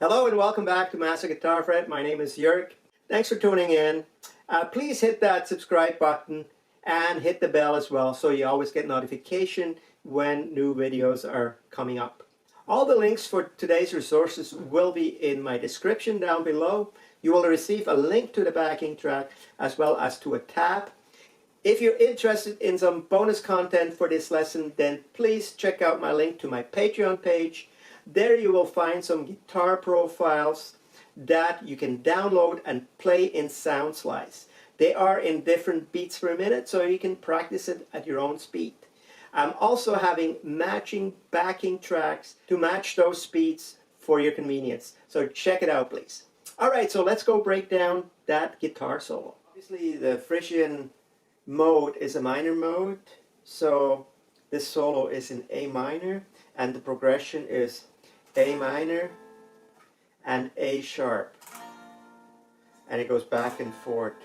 Hello and welcome back to Master Guitar Fret. My name is Jörg. Thanks for tuning in. Please hit that subscribe button and hit the bell as well so you always get notification when new videos are coming up. All the links for today's resources will be in my description down below. You will receive a link to the backing track as well as to a tab. If you're interested in some bonus content for this lesson, then please check out my link to my Patreon page. There you will find some guitar profiles that you can download and play in sound slice. They are in different beats per minute, so you can practice it at your own speed. I'm also having matching backing tracks to match those speeds for your convenience. So check it out, please. Alright, so let's go break down that guitar solo. Obviously the Phrygian mode is a minor mode, so this solo is in A minor, and the progression is A minor and A sharp, and it goes back and forth.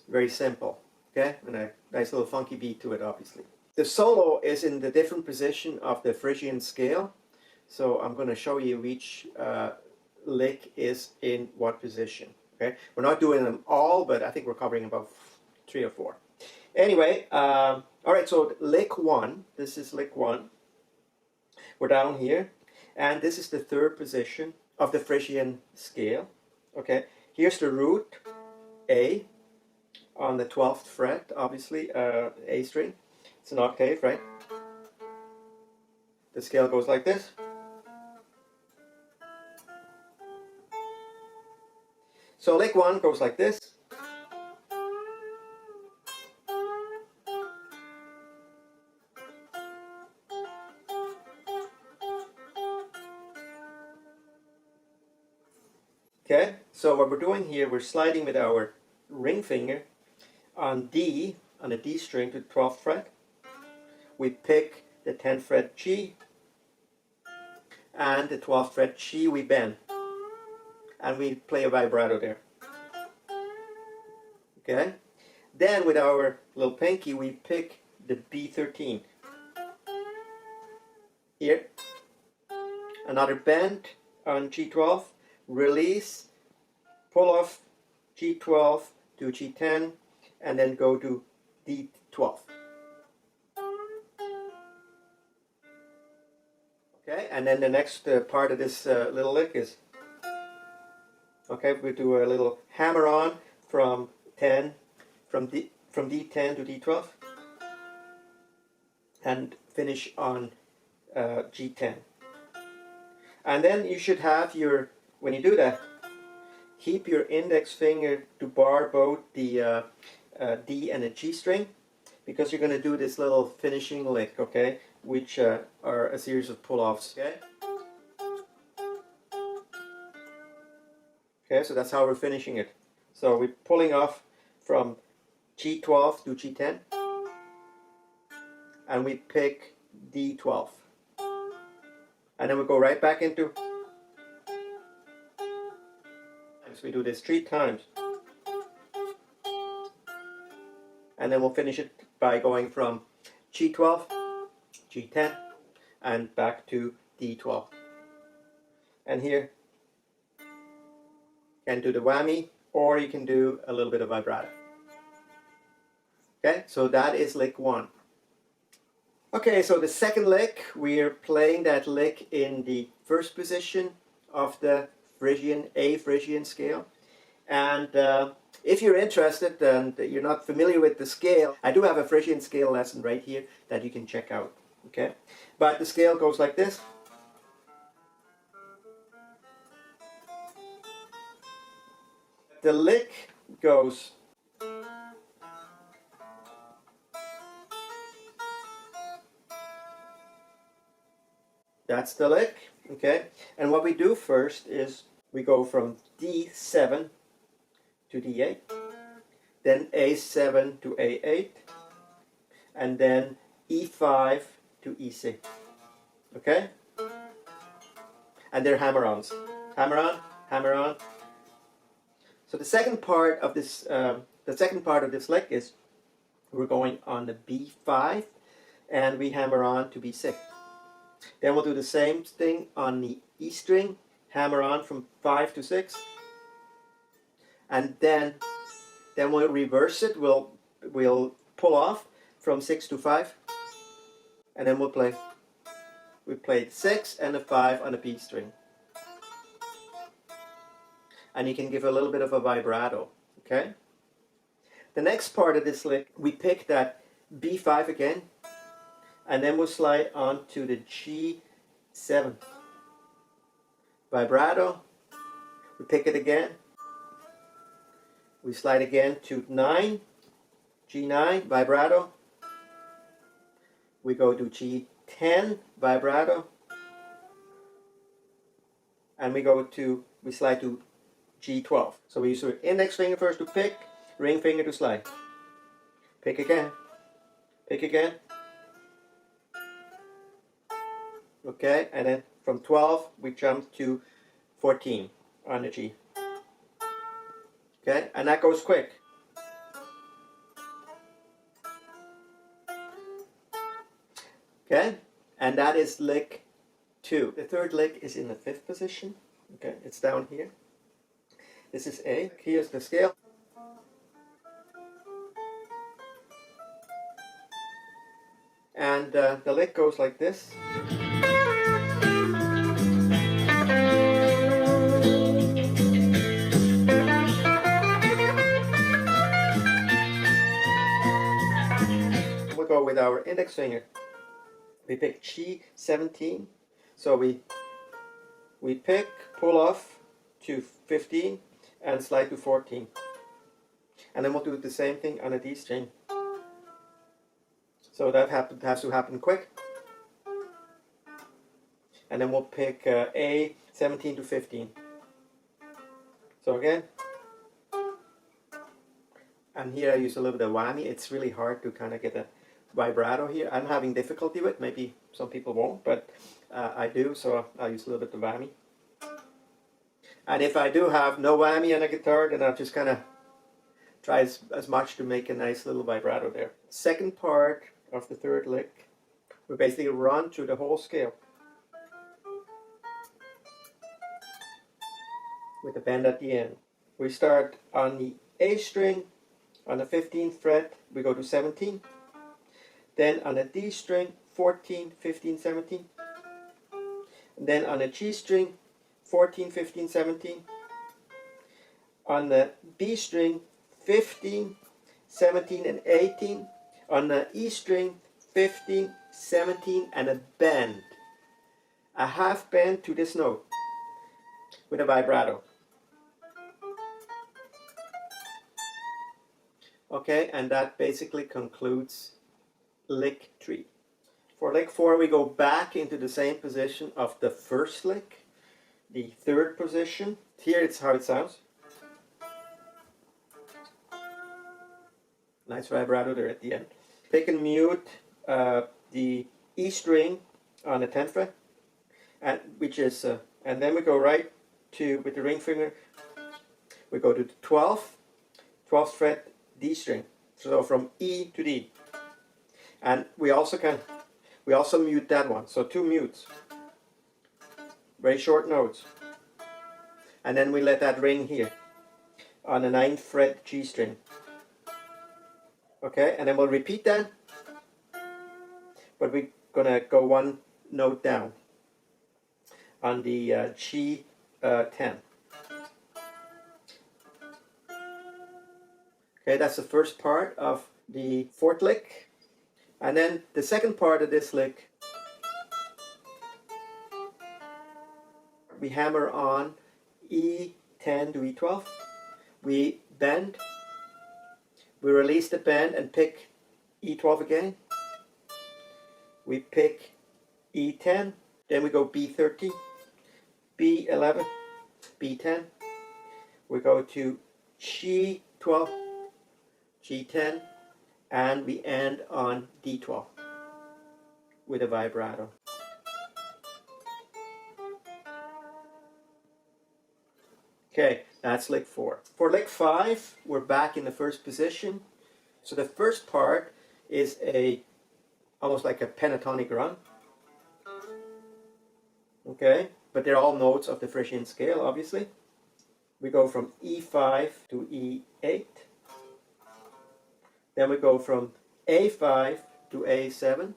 Very simple, okay, and a nice little funky beat to it. Obviously the solo is in the different position of the Phrygian scale, so I'm going to show you which lick is in what position. Okay, we're not doing them all, but I think we're covering about 3 or 4. Anyway, all right, so lick 1, this is lick 1. We're down here, and this is the 3rd position of the Phrygian scale. Okay, here's the root, A, on the 12th fret, obviously, A string. It's an octave, right? The scale goes like this. So lick 1 goes like this. Okay, so what we're doing here, we're sliding with our ring finger on D, on the D string to the 12th fret. We pick the 10th fret G, and the 12th fret G we bend, and we play a vibrato there. Okay, then with our little pinky we pick the B13 here, another bend on G12, release, pull off G12 to G10, and then go to D12. Okay, and then the next part of this little lick is, okay, we do a little hammer on from D10 to D12, and finish on G10. And then you should have your, when you do that, keep your index finger to bar both the D and the G string, because you're going to do this little finishing lick, okay, which are a series of pull-offs. Okay? Okay, so that's how we're finishing it. So we're pulling off from G12 to G10, and we pick D12, and then we go right back into. So we do this 3 times, and then we'll finish it by going from G12, G10, and back to D12. And here you can do the whammy, or you can do a little bit of vibrato. Okay, so that is lick 1. Okay, so the second lick, we're playing that lick in the 1st position of the Phrygian scale. And if you're interested and you're not familiar with the scale, I do have a Phrygian scale lesson right here that you can check out. Okay, but the scale goes like this. The lick goes that's the lick. Okay, and what we do first is we go from D7 to D8, then A7 to A8, and then E5 to E6. Okay, and they're hammer-ons. Hammer on, hammer on. So the second part of this lick is we're going on the B5, and we hammer on to B6. Then we'll do the same thing on the E string, hammer on from 5 to 6, and then we'll reverse it. We'll pull off from 6 to 5, and then we play 6 and a 5 on a B string, and you can give a little bit of a vibrato. Okay. The next part of this lick, we pick that B5 again, and then we'll slide on to the G7. Vibrato, we pick it again, we slide again to 9, G9, vibrato, we go to G10, vibrato, and we slide to G12. So we use our index finger first to pick, ring finger to slide. Pick again, pick again. Okay, and then from 12 we jump to 14 on the G. Okay, and that goes quick. Okay, and that is lick 2. The third lick is in the 5th position. Okay, it's down here. This is A. Here's the scale. And the lick goes like this. We'll go with our index finger. We pick G17. So we pick, pull off to 15 and slide to 14. And then we'll do the same thing on a D string. So that has to happen quick. And then we'll pick A 17 to 15. So again. And here I use a little bit of whammy. It's really hard to kind of get a vibrato here. I'm having difficulty with, maybe some people won't, but I do, so I'll use a little bit of whammy. And if I do have no whammy on a guitar, then I'll just kind of try as much to make a nice little vibrato there. Second part of the third lick, we basically run through the whole scale with a bend at the end. We start on the A string, on the 15th fret, we go to 17. Then on the D string, 14, 15, 17. And then on the G string, 14, 15, 17. On the B string, 15, 17 and 18. On the E string, 15, 17 and a bend. A half bend to this note with a vibrato. Okay, and that basically concludes lick 3. For lick 4 we go back into the same position of the first lick, the third position. Here it's how it sounds. Nice vibrato there at the end. Pick and mute the E string on the 10th fret, and then we go right to, with the ring finger, we go to the 12th fret D string. So from E to D. And we also mute that one. So 2 mutes. Very short notes. And then we let that ring here on the 9th fret G string. Okay, and then we'll repeat that, but we're gonna go one note down on the G10. Okay, that's the first part of the fourth lick. And then the second part of this lick, we hammer on E10 to E12. We bend, we release the bend and pick E12 again. We pick E10, then we go B13, B11, B10. We go to G12, G10, and we end on D12 with a vibrato. Okay, that's lick 4. For lick 5, we're back in the first position. So the first part is almost like a pentatonic run. Okay, but they're all notes of the Phrygian scale, obviously. We go from E5 to E8. Then we go from A5 to A7.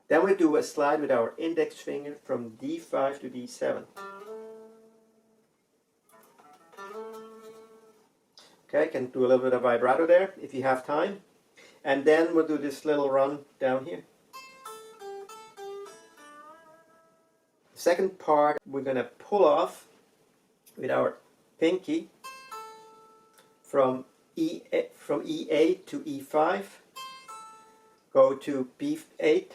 Then we do a slide with our index finger from D5 to D7. Okay, can do a little bit of vibrato there if you have time. And then we'll do this little run down here. The second part we're going to pull off with our pinky from E8 to E5, go to B8,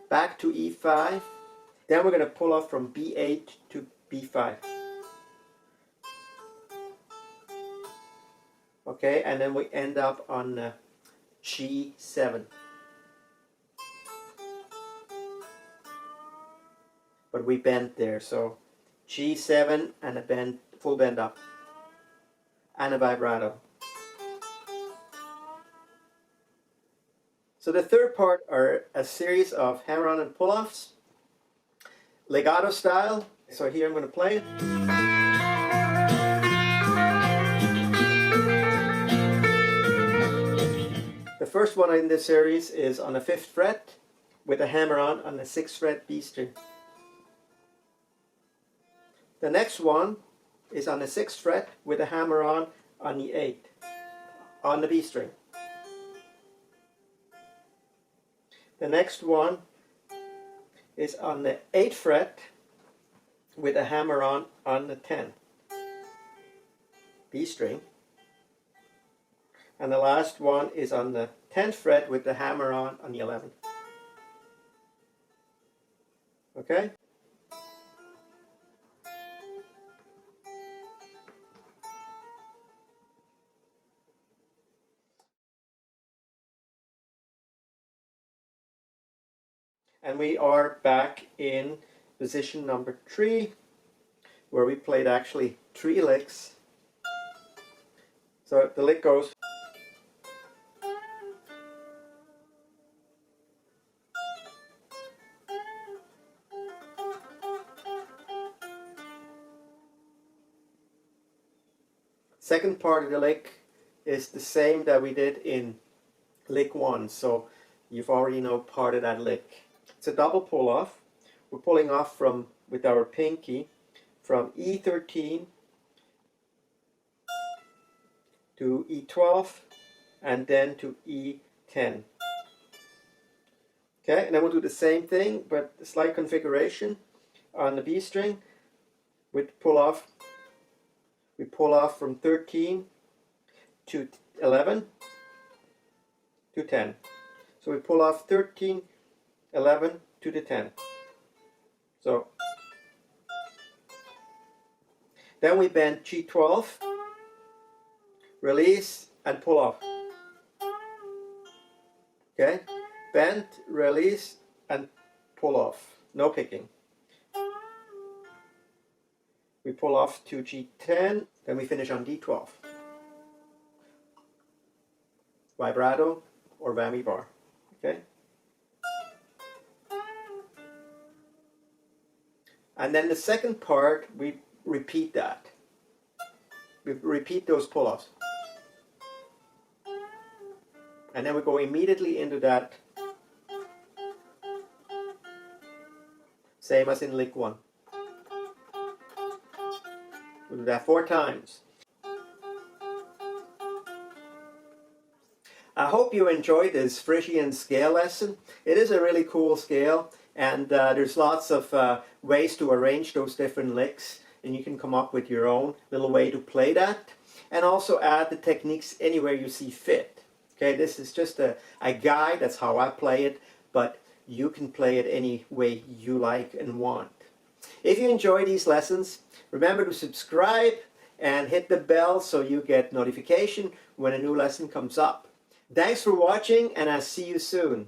back to E5, then we're going to pull off from B8 to B5. Okay, and then we end up on G7. But we bent there, so G7 and a bend, full bend up, and a vibrato. So the third part are a series of hammer-on and pull-offs, legato style. So here I'm going to play it. The first one in this series is on the 5th fret with a hammer-on the 6th fret B string. The next one is on the 6th fret with a hammer-on the 8th on the B string. The next one is on the 8th fret with a hammer-on the 10th B string. And the last one is on the 10th fret with the hammer-on the 11th. Okay? And we are back in position number 3, where we played actually 3 licks. So the lick goes. Second part of the lick is the same that we did in lick 1, so you've already know part of that lick. It's a double pull off. We're pulling off from with our pinky from E13 to E12 and then to E10. Okay, and then we'll do the same thing but a slight configuration on the B string with pull off. We pull off from 13 to 11 to 10. So we pull off 13, 11 to the 10. So then we bend G12, release and pull off. Okay, bend, release and pull off. No picking. We pull off to G10, then we finish on D12. Vibrato or whammy bar. Okay. And then the second part, we repeat that. We repeat those pull-offs. And then we go immediately into that. Same as in lick 1. We'll do that 4 times. I hope you enjoyed this Phrygian scale lesson. It is a really cool scale, and there's lots of ways to arrange those different licks, and you can come up with your own little way to play that, and also add the techniques anywhere you see fit. Okay, this is just a guide. That's how I play it, but you can play it any way you like and want. If you enjoy these lessons, remember to subscribe and hit the bell so you get notification when a new lesson comes up. Thanks for watching, and I'll see you soon.